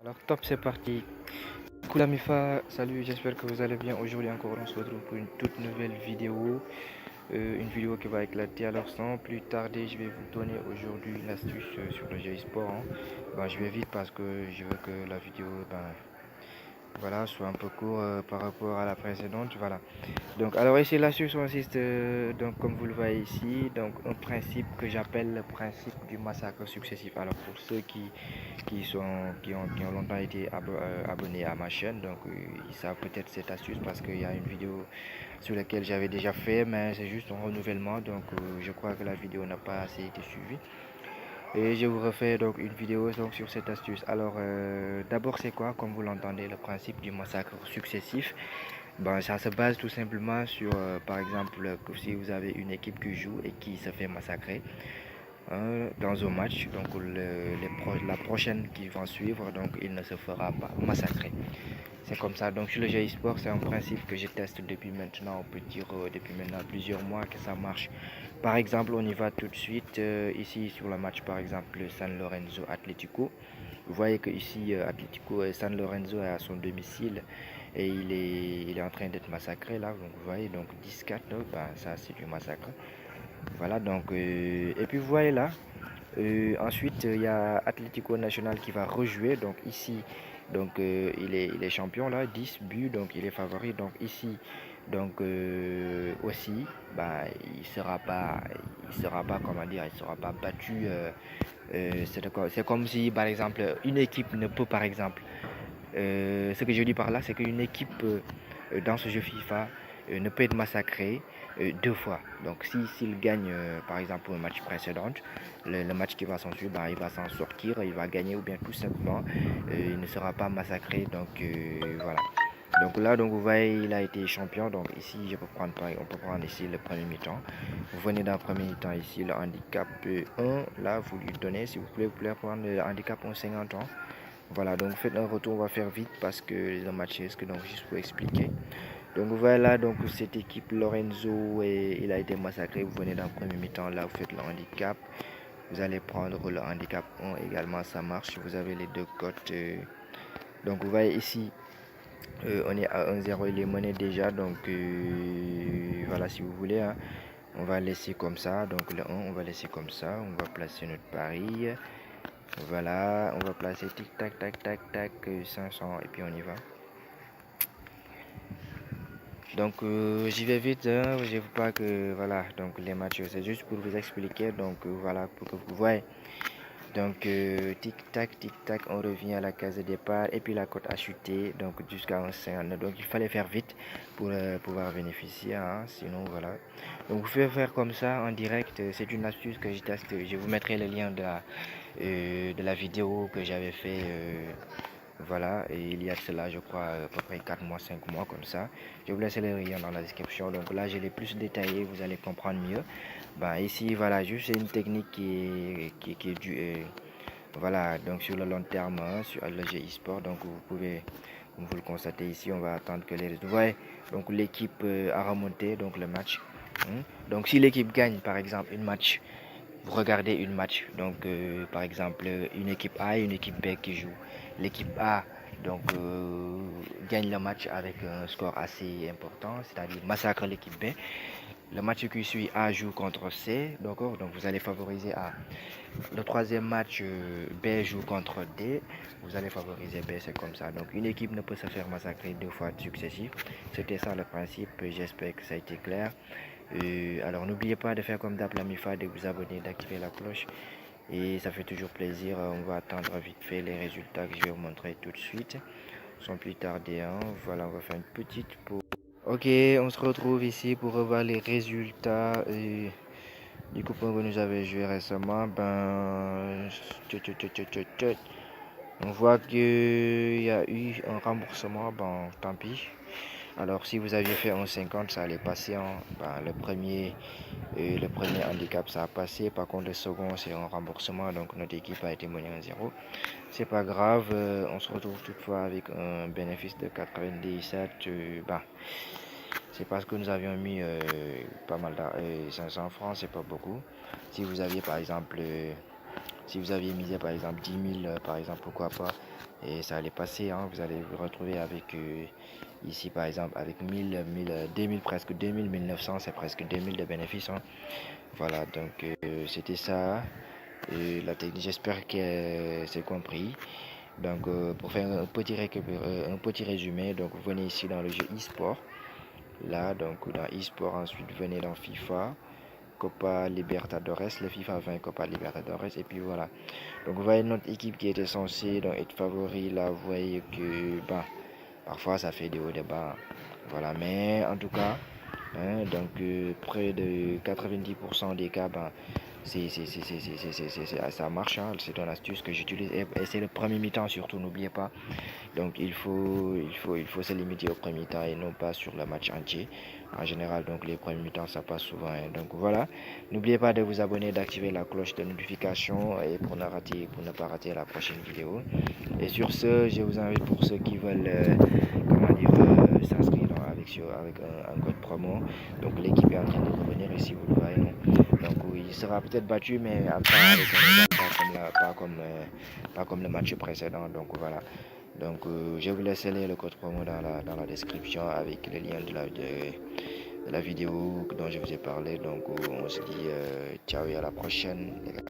Alors top, c'est parti. Coucou la Mifa, salut, j'espère que vous allez bien. Aujourd'hui encore, on se retrouve pour une toute nouvelle vidéo. Une vidéo qui va éclater. Alors sans plus tarder, je vais vous donner aujourd'hui une astuce sur le jeu e-sport, hein. Je vais vite parce que je veux que la vidéo voilà, soit un peu court par rapport à la précédente. Voilà. Donc, alors ici, l'astuce consiste, donc, comme vous le voyez ici, donc un principe que j'appelle le principe du massacre successif. Alors, pour ceux qui ont longtemps été abonnés à ma chaîne, donc ils savent peut-être cette astuce parce qu'il y a une vidéo sur laquelle j'avais déjà fait, mais c'est juste un renouvellement. Donc, je crois que la vidéo n'a pas assez été suivie. Et je vous refais donc une vidéo donc, sur cette astuce. Alors, d'abord, c'est quoi, comme vous l'entendez, le principe du massacre successif? Ça se base tout simplement sur, par exemple, que si vous avez une équipe qui joue et qui se fait massacrer dans un match, donc la prochaine qui va suivre, donc il ne se fera pas massacrer. C'est comme ça. Donc sur le jeu e-sport, c'est un principe que je teste depuis maintenant, on peut dire depuis maintenant plusieurs mois que ça marche. Par exemple, on y va tout de suite ici sur le match, par exemple, San Lorenzo Atlético. Vous voyez que ici, San Lorenzo est à son domicile et il est en train d'être massacré là. Donc vous voyez, donc 10-4, ça c'est du massacre. Voilà, donc, et puis vous voyez là, ensuite il y a Atlético Nacional qui va rejouer. Donc ici, donc il est champion là, 10 buts, donc il est favori. Donc ici, donc aussi, il sera pas, comment dire, il sera pas battu. C'est comme si, par exemple, une équipe ne peut, par exemple, ce que je dis par là, c'est qu'une équipe dans ce jeu FIFA ne peut être massacrée deux fois. Donc, s'il gagne, par exemple, un match précédent, le match qui va s'en suivre, il va s'en sortir, il va gagner, ou bien tout simplement, il ne sera pas massacré. Donc, voilà. Donc là, donc vous voyez, il a été champion. Donc ici, on peut prendre ici le premier mi-temps. Vous venez dans le premier mi-temps ici, le handicap 1. Là, vous lui donnez, si vous voulez prendre le handicap en 50 ans. Voilà, donc faites un retour, on va faire vite parce que le match risque, donc juste pour expliquer. Donc voilà, donc cette équipe Lorenzo, il a été massacré. Vous venez dans le premier mi-temps, là vous faites le handicap. Vous allez prendre le handicap 1 également, ça marche. Vous avez les deux cotes. Donc vous voyez ici, on est à 1-0, il est mené déjà. Donc voilà, si vous voulez, hein, on va laisser comme ça. Donc le 1, on va laisser comme ça. On va placer notre pari. Voilà, on va placer tic tac tac tac tac 500 et puis on y va. Donc j'y vais vite, hein, je ne veux pas que voilà, donc les matchs c'est juste pour vous expliquer, donc voilà, pour que vous voyez. Donc tic tac, on revient à la case de départ et puis la cote a chuté donc jusqu'à 1,59. Donc il fallait faire vite pour pouvoir bénéficier, hein, sinon voilà. Donc vous pouvez faire comme ça en direct, c'est une astuce que je teste. Je vous mettrai le lien de la vidéo que j'avais fait. Voilà, et il y a de cela, je crois, à peu près 4 mois, 5 mois comme ça. Je vous laisse les liens dans la description. Donc là, je l'ai plus détaillé, vous allez comprendre mieux. Ici, voilà, juste c'est une technique qui est due, voilà, donc sur le long terme, hein, sur le jeu e-sport. Donc vous pouvez, comme vous le constatez ici, on va attendre que les résultats. Vous voyez, donc l'équipe a remonté, donc le match, hein. Donc si l'équipe gagne, par exemple, une match, vous regardez une match, donc par exemple une équipe A et une équipe B qui jouent. L'équipe A donc gagne le match avec un score assez important, c'est-à-dire massacre l'équipe B. Le match qui suit, A joue contre C, d'accord, donc vous allez favoriser A. Le troisième match, B joue contre D, vous allez favoriser B, c'est comme ça. Donc une équipe ne peut se faire massacrer deux fois successifs. C'était ça le principe, j'espère que ça a été clair. Alors n'oubliez pas de faire comme d'hab la MIFA, de vous abonner, d'activer la cloche. Et ça fait toujours plaisir. On va attendre vite fait les résultats que je vais vous montrer tout de suite. Sans plus tarder, hein. Voilà, on va faire une petite pause. Ok, on se retrouve ici pour revoir les résultats du coupon que nous avons joué récemment. On voit qu'il y a eu un remboursement. Bon, tant pis. Alors, si vous aviez fait un 50, ça allait passer. Le premier handicap, ça a passé. Par contre, le second, c'est un remboursement. Donc, notre équipe a été menée à 0. C'est pas grave. On se retrouve toutefois avec un bénéfice de 97. C'est parce que nous avions mis pas mal 500 francs, c'est pas beaucoup. Si vous aviez, par exemple, si vous aviez misé, par exemple, 10 000, par exemple, pourquoi pas et ça allait passer, hein. Vous allez vous retrouver avec ici par exemple avec 2000 presque 2000, 1900, c'est presque 2000 de bénéfices, hein. Voilà, donc c'était ça. La technique, j'espère que c'est compris. Donc pour faire un petit résumé, donc vous venez ici dans le jeu e-sport. Là, donc dans e-sport, ensuite venez dans FIFA, Copa Libertadores, le FIFA 20 Copa Libertadores, et puis voilà. Donc vous voyez notre équipe qui était censée donc, être favori, là, vous voyez que bah, parfois ça fait des hauts des bas. Voilà, mais en tout cas, hein, donc près de 90% des cas, bah, ça marche, hein. C'est une astuce que j'utilise et c'est le premier mi-temps surtout, n'oubliez pas. Donc il faut se limiter au premier temps et non pas sur le match entier. En général, donc les premiers mi-temps, ça passe souvent, hein. Donc voilà, n'oubliez pas de vous abonner, d'activer la cloche de notification et pour ne pas rater la prochaine vidéo. Et sur ce, je vous invite pour ceux qui veulent s'inscrire avec un code promo. Donc l'équipe est en train de revenir ici, vous le voyez. Donc oui, il sera peut-être battu, mais pas avec pas comme le match précédent. Donc voilà. Donc je vous laisse aller le code promo dans la description avec le lien de la vidéo dont je vous ai parlé. Donc on se dit ciao et à la prochaine.